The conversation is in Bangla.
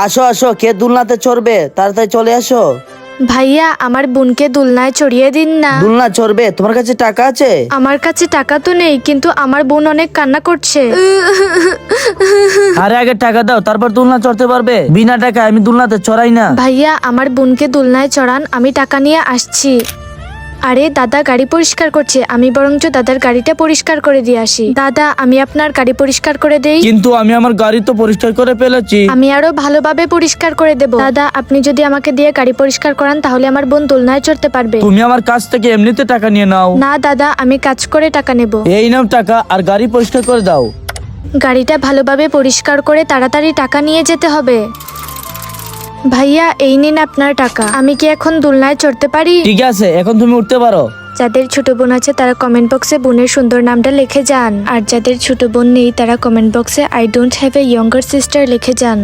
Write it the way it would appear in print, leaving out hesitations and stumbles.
আসো আসো, কে দুলনাতে চড়বে? তাড়াতাড়ি চলে আসো। ভাইয়া আমার বোনকে দোলনায় চড়িয়ে দিন না। দুলনা চড়বে? তোমার কাছে টাকা আছে? আমার কাছে টাকা তো নেই, কিন্তু আমার বোন অনেক কান্না করছে। আরে আগে টাকা দাও, তারপর দুলনা চড়তে পারবে। বিনা টাকায় আমি দুলনাতে চড়াই না। ভাইয়া আমার বোনকে দোলনায় চড়ান, আমি টাকা নিয়ে আসছি। আরে দাদা গাড়ি পরিষ্কার করছে, আমি বরঞ্চ দাদার গাড়িটা পরিষ্কার করে দিয়ে আসি। দাদা আমি আপনার গাড়ি পরিষ্কার করে দেই। কিন্তু আমি আমার গাড়ি তো পরিষ্কার করে ফেলেছি। আমি আরো ভালোভাবে পরিষ্কার করে দেব। দাদা আপনি যদি আমাকে দিয়ে গাড়ি পরিষ্কার করান তাহলে আমার বোন দোলনায় চড়তে পারবে। তুমি আমার কাছ থেকে এমনিতে টাকা নিয়ে নাও। না দাদা, আমি কাজ করে টাকা নেব। এই নাও টাকা, আর গাড়ি পরিষ্কার করে দাও। গাড়িটা ভালোভাবে পরিষ্কার করে তাড়াতাড়ি টাকা নিয়ে যেতে হবে। ভাইয়া এই নিন আপনার টাকা। আমি কি এখন দোলনায় চড়তে পারি? ঠিক আছে, এখন তুমি উঠতে পারো। যাদের ছোট বোন আছে তারা কমেন্ট বক্সে বোনের সুন্দর নামটা লিখে যান, আর যাদের ছোট বোন নেই তারা কমেন্ট বক্সে I don't have a younger sister লিখে যান।